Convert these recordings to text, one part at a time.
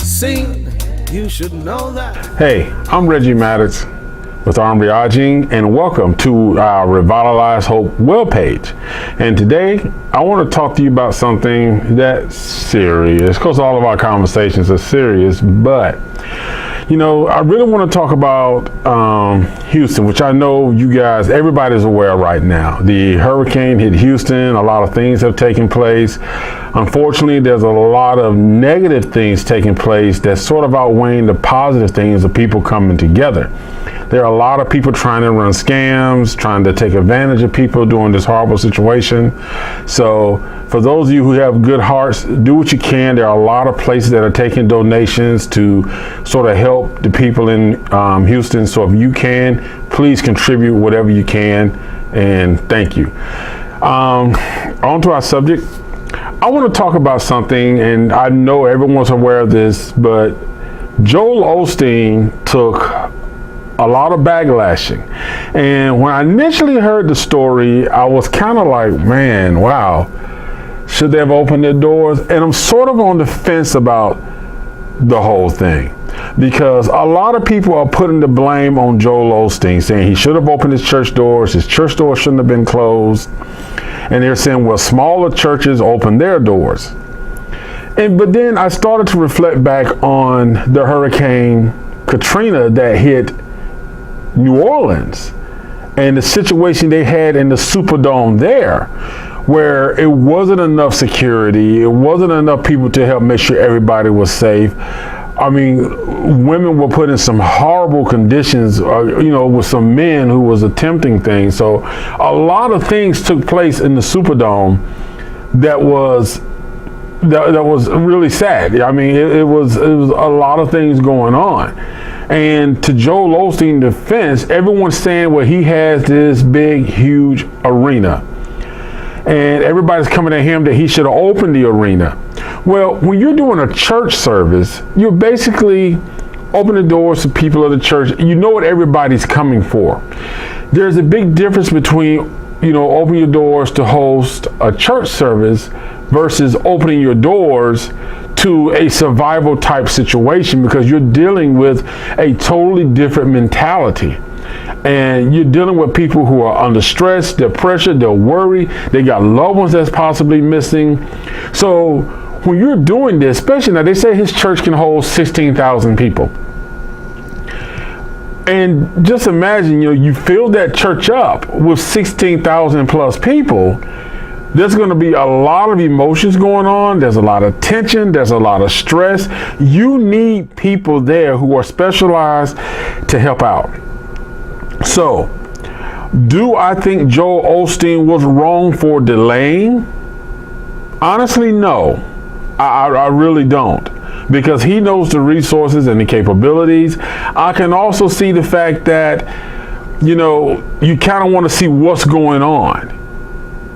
Sing, you should know that. Hey, I'm Reggie Maddox with Armbriaging, and welcome to our Revitalize Hope webpage. And today, I want to talk to you about something that's serious, because all of our conversations are serious, but you know, I really want to talk about Houston, which I know you guys, everybody's aware right now. The hurricane hit Houston. A lot of things have taken place. Unfortunately, there's a lot of negative things taking place that's sort of outweighing the positive things of people coming together. There are a lot of people trying to run scams, trying to take advantage of people during this horrible situation. So for those of you who have good hearts, do what you can. There are a lot of places that are taking donations to sort of help the people in Houston. So if you can, please contribute whatever you can, and thank you. On to our subject. I want to talk about something, and I know everyone's aware of this, but Joel Osteen took a lot of backlashing. And when I initially heard the story, I was kind of like, man, wow, should they have opened their doors? And I'm sort of on the fence about the whole thing, because a lot of people are putting the blame on Joel Osteen, saying he should have opened his church doors shouldn't have been closed. And they're saying, well, smaller churches open their doors. But then I started to reflect back on the Hurricane Katrina that hit New Orleans and the situation they had in the Superdome there, where it wasn't enough security, it wasn't enough people to help make sure everybody was safe. I mean, women were put in some horrible conditions, with some men who was attempting things. So a lot of things took place in the Superdome that was really sad. I mean, it was a lot of things going on. And to Joel Osteen's defense, everyone's saying, well, he has this big, huge arena. And everybody's coming at him that he should have opened the arena. Well, when you're doing a church service, you're basically opening the doors to people of the church. You know what everybody's coming for. There's a big difference between, opening your doors to host a church service versus opening your doors to a survival type situation, because you're dealing with a totally different mentality. And you're dealing with people who are under stress, they're pressured, they're worried, they got loved ones that's possibly missing. So when you're doing this, especially now, they say his church can hold 16,000 people. And just imagine, you fill that church up with 16,000 plus people. There's going to be a lot of emotions going on. There's a lot of tension. There's a lot of stress. You need people there who are specialized to help out. So, do I think Joel Osteen was wrong for delaying? Honestly, no. I really don't. Because he knows the resources and the capabilities. I can also see the fact that, you kind of want to see what's going on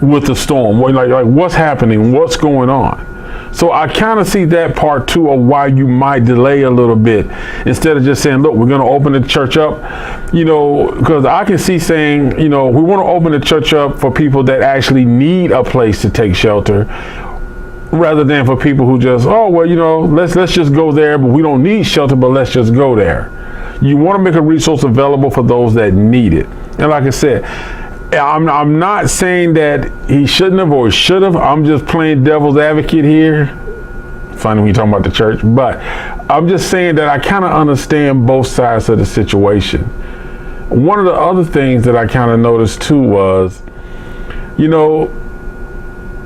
with the storm, like what's happening, what's going on. So I kind of see that part too of why you might delay a little bit, instead of just saying, look, we're going to open the church up, because I can see saying, we want to open the church up for people that actually need a place to take shelter, rather than for people who just, let's just go there, but we don't need shelter, but let's just go there. You want to make a resource available for those that need it. And like I said, I'm not saying that he shouldn't have or should have. I'm just playing devil's advocate here. Funny when you talking about the church, but I'm just saying that I kind of understand both sides of the situation. One of the other things that I kind of noticed too was,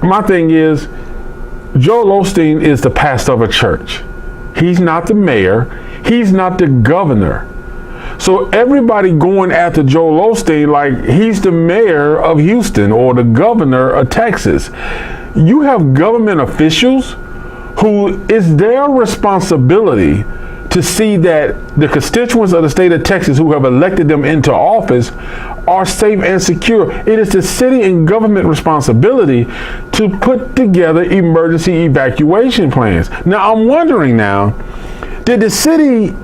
my thing is, Joel Osteen is the pastor of a church. He's not the mayor. He's not the governor. So everybody going after Joel Osteen like he's the mayor of Houston or the governor of Texas. You have government officials who is their responsibility to see that the constituents of the state of Texas who have elected them into office are safe and secure. It is the city and government responsibility to put together emergency evacuation plans. Now, I'm wondering now, did the city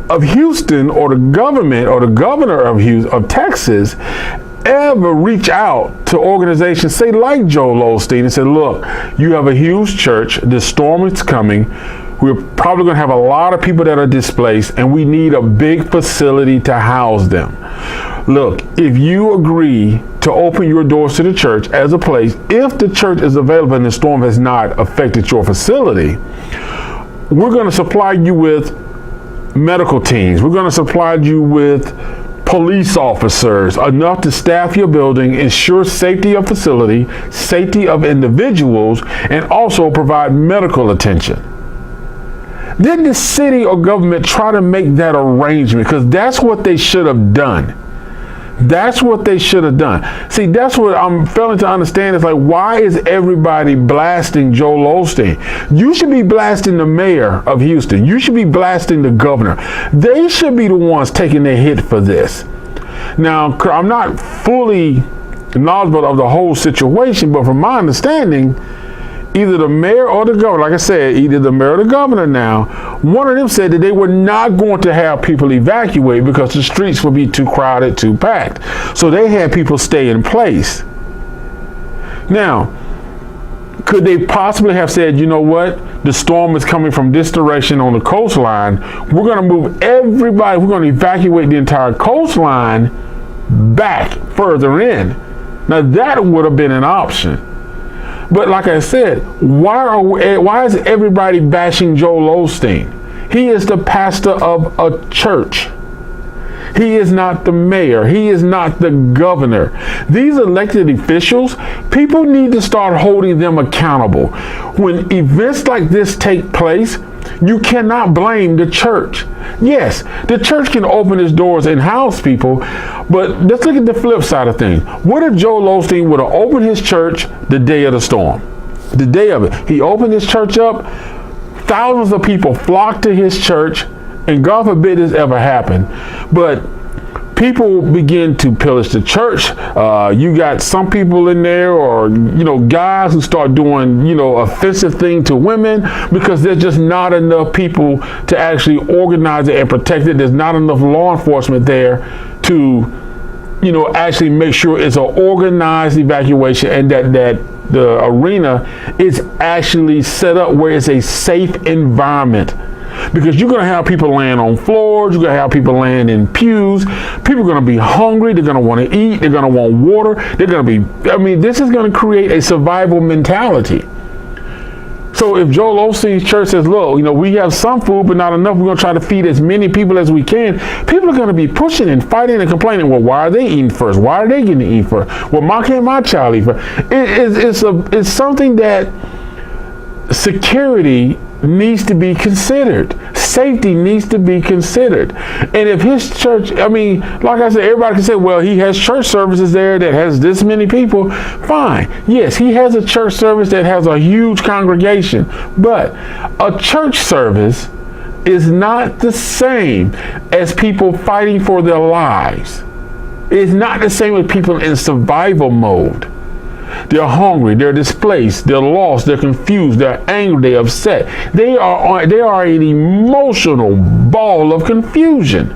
of Houston or the government or the governor of Texas ever reach out to organizations, say like Joel Osteen, and say, look, you have a huge church, the storm is coming, we're probably going to have a lot of people that are displaced, and we need a big facility to house them. Look, if you agree to open your doors to the church as a place, if the church is available and the storm has not affected your facility, we're going to supply you with medical teams. We're going to supply you with police officers, enough to staff your building, ensure safety of facility, safety of individuals, and also provide medical attention. Did the city or government try to make that arrangement? Because that's what they should have done. That's what they should have done. See, that's what I'm failing to understand. Is like, why is everybody blasting Joel Osteen? You should be blasting the mayor of Houston. You should be blasting the governor. They should be the ones taking the hit for this. Now, I'm not fully knowledgeable of the whole situation, but from my understanding, either the mayor or the governor, like I said, either the mayor or the governor now, one of them said that they were not going to have people evacuate because the streets would be too crowded, too packed. So they had people stay in place. Now, could they possibly have said, you know what, the storm is coming from this direction on the coastline, we're going to move everybody, we're going to evacuate the entire coastline back further in. Now that would have been an option. But like I said, why is everybody bashing Joel Osteen? He is the pastor of a church. He is not the mayor. He is not the governor. These elected officials, people need to start holding them accountable. When events like this take place, you cannot blame the church. Yes, the church can open its doors and house people, but let's look at the flip side of things. What if Joel Osteen would have opened his church the day of the storm? The day of it. He opened his church up, thousands of people flocked to his church, and God forbid this ever happened, but people begin to pillage the church. You got some people in there, or guys who start doing offensive things to women because there's just not enough people to actually organize it and protect it. There's not enough law enforcement there to actually make sure it's an organized evacuation, and that the arena is actually set up where it's a safe environment. Because you're going to have people laying on floors, you're going to have people laying in pews, people are going to be hungry, they're going to want to eat, they're going to want water, they're going to be, this is going to create a survival mentality. So if Joel Osteen's church says, look, we have some food, but not enough, we're going to try to feed as many people as we can, people are going to be pushing and fighting and complaining, well, why are they eating first? Why are they getting to eat first? Well, why can't my child eat first? It's something that security needs to be considered. Safety needs to be considered. And if his church, like I said, everybody can say, well, he has church services there that has this many people. Fine. Yes, he has a church service that has a huge congregation. But a church service is not the same as people fighting for their lives. It's not the same as people in survival mode. They're hungry, they're displaced, they're lost, they're confused, they're angry, they're upset. They are an emotional ball of confusion.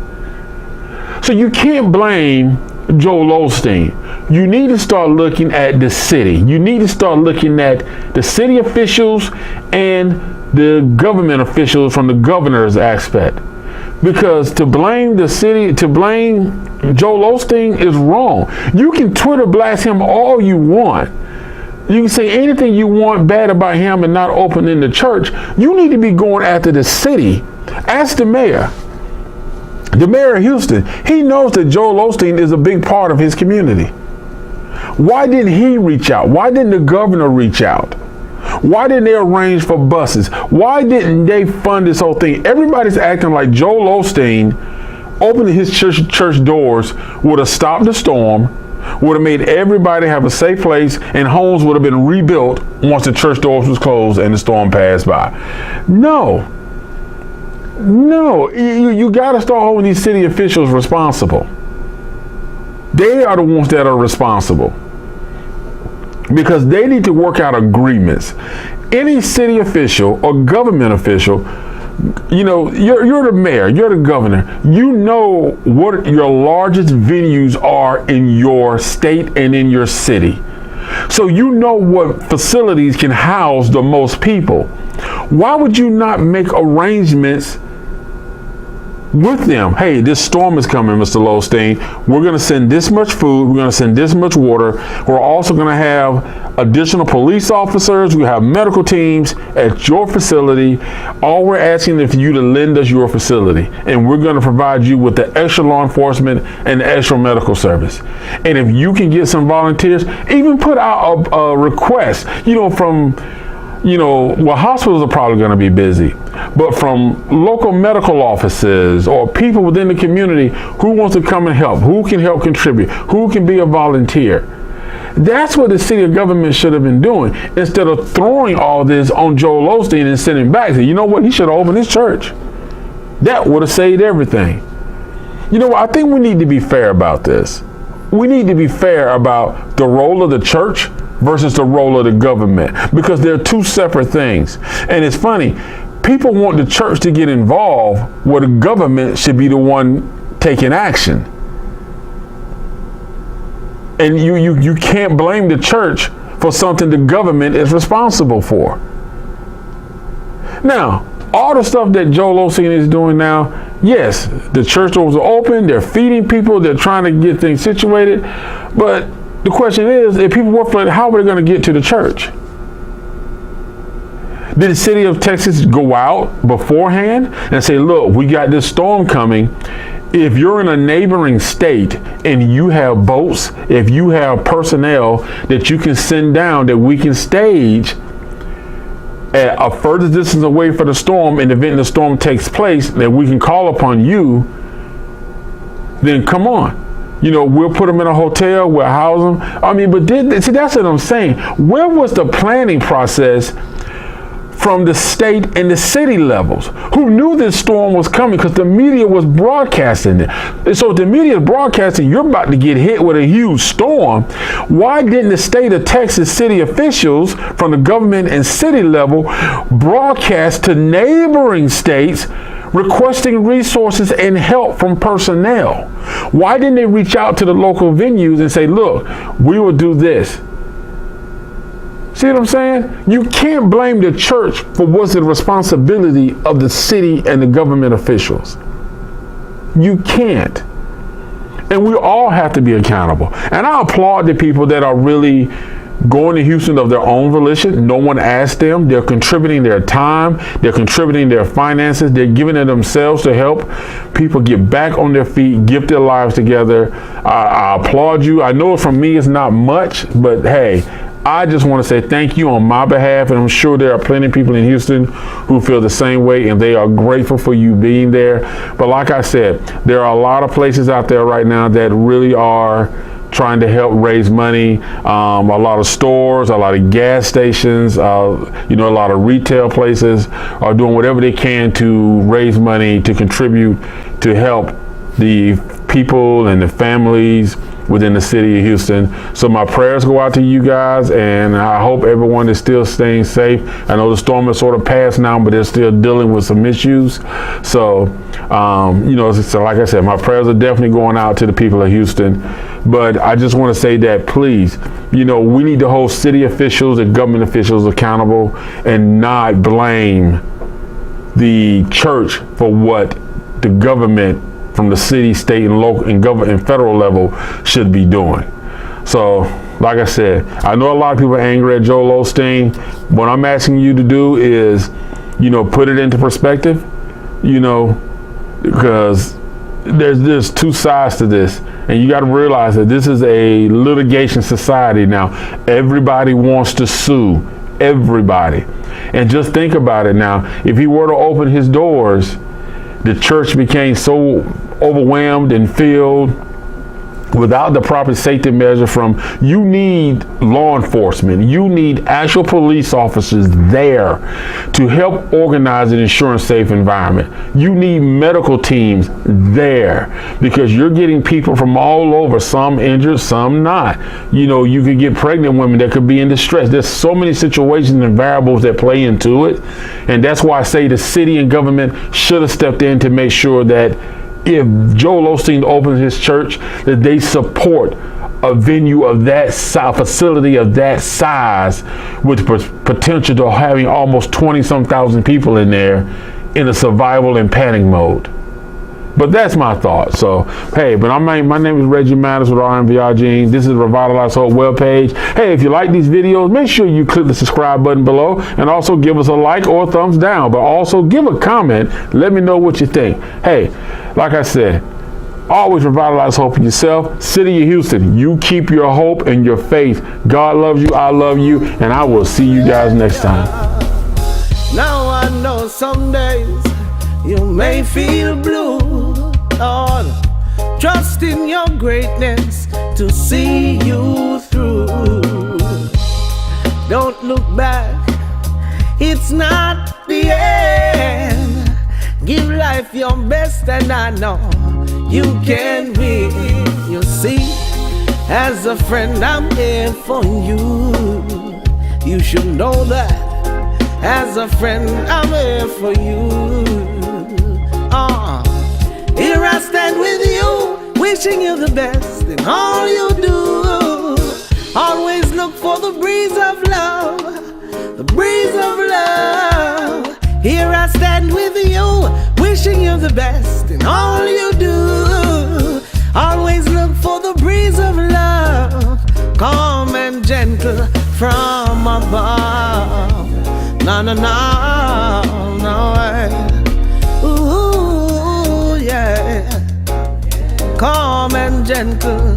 So you can't blame Joel Osteen. You need to start looking at the city. You need to start looking at the city officials and the government officials from the governor's aspect. Because to blame the city, to blame Joel Osteen is wrong. You can Twitter blast him all you want. You can say anything you want bad about him and not opening the church. You need to be going after the city. Ask the mayor. The mayor of Houston, he knows that Joel Osteen is a big part of his community. Why didn't he reach out? Why didn't the governor reach out? Why didn't they arrange for buses? Why didn't they fund this whole thing? Everybody's acting like Joel Osteen opening his church doors would have stopped the storm, would have made everybody have a safe place, and homes would have been rebuilt once the church doors was closed and the storm passed by. No, you got to start holding these city officials responsible. They are the ones that are responsible. Because they need to work out agreements. Any city official or government official You're the mayor, you're the governor. You know what your largest venues are in your state and in your city. So you know what facilities can house the most people. Why would you not make arrangements with them? Hey, this storm is coming, Mr. Osteen. We're going to send this much food. We're going to send this much water. We're also going to have additional police officers. We have medical teams at your facility. All we're asking is for you to lend us your facility, and we're going to provide you with the extra law enforcement and the extra medical service. And if you can get some volunteers, even put out a request, from hospitals are probably going to be busy, but from local medical offices or people within the community who wants to come and help, who can help contribute, who can be a volunteer. That's what the city of government should have been doing, instead of throwing all this on Joel Osteen and sending back. So, you know what? He should have opened his church. That would have saved everything. I think we need to be fair about this. We need to be fair about the role of the church versus the role of the government, because they're two separate things. And it's funny, people want the church to get involved where the government should be the one taking action. And you can't blame the church for something the government is responsible for. Now, all the stuff that Joel Osteen is doing now, yes, the church doors are open, they're feeding people, they're trying to get things situated, but the question is, if people work for it, how are they going to get to the church? Did the city of Texas go out beforehand and say, look, we got this storm coming. If you're in a neighboring state and you have boats, if you have personnel that you can send down that we can stage at a further distance away from the storm, in the event the storm takes place, that we can call upon you, then come on. We'll put them in a hotel, we'll house them. But that's what I'm saying. Where was the planning process from the state and the city levels, who knew this storm was coming because the media was broadcasting it? And so if the media is broadcasting, you're about to get hit with a huge storm. Why didn't the state of Texas city officials from the government and city level broadcast to neighboring states requesting resources and help from personnel? Why didn't they reach out to the local venues and say, look, we will do this? See what I'm saying? You can't blame the church for what's the responsibility of the city and the government officials. You can't. And we all have to be accountable. And I applaud the people that are really going to Houston of their own volition. No one asked them. They're contributing their time. They're contributing their finances. They're giving it themselves to help people get back on their feet, get their lives together. I applaud you. I know from me it's not much, but hey, I just want to say thank you on my behalf, and I'm sure there are plenty of people in Houston who feel the same way, and they are grateful for you being there. But like I said, there are a lot of places out there right now that really are trying to help raise money. A lot of stores, a lot of gas stations, a lot of retail places are doing whatever they can to raise money, to contribute, to help the people and the families within the city of Houston. So my prayers go out to you guys, and I hope everyone is still staying safe. I know the storm has sort of passed now, but they're still dealing with some issues. So, so like I said, my prayers are definitely going out to the people of Houston. But I just want to say that, please, we need to hold city officials and government officials accountable and not blame the church for what the government from the city, state, and local and government and federal level should be doing. So, like I said, I know a lot of people are angry at Joel Osteen. What I'm asking you to do is, put it into perspective, because there's two sides to this, and you got to realize that this is a litigation society now. Everybody wants to sue everybody, and just think about it now. If he were to open his doors, the church became so overwhelmed and filled, without the proper safety measure you need law enforcement, you need actual police officers there to help organize and ensure a safe environment. You need medical teams there because you're getting people from all over, some injured, some not. You could get pregnant women that could be in distress. There's so many situations and variables that play into it. And that's why I say the city and government should have stepped in to make sure that if Joel Osteen opens his church, that they support a venue of that size, facility of that size, with potential to having almost 20-some thousand people in there in a survival and panic mode. But that's my thought. So, hey, my name is Reggie Matters with RMVRG. This is Revitalize Hope webpage. Hey, if you like these videos, make sure you click the subscribe button below and also give us a like or a thumbs down. But also give a comment. Let me know what you think. Hey, like I said, always revitalize hope in yourself. City of Houston, you keep your hope and your faith. God loves you. I love you. And I will see you guys next time. Now I know some days you may feel blue, Lord. Trust in your greatness to see you through. Don't look back, it's not the end. Give life your best and I know you can win. You see, as a friend I'm here for you. You should know that. As a friend I'm here for you. Here I stand with you, wishing you the best in all you do. Always look for the breeze of love, the breeze of love. Here I stand with you, wishing you the best in all you do. Always look for the breeze of love, calm and gentle from above. No, no, no, no. Ooh, yeah. Calm and gentle.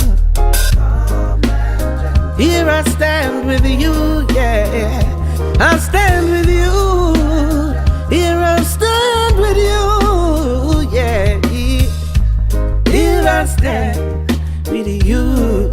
Here I stand with you, yeah. I stand with you. Here I stand with you, yeah. Here I stand with you.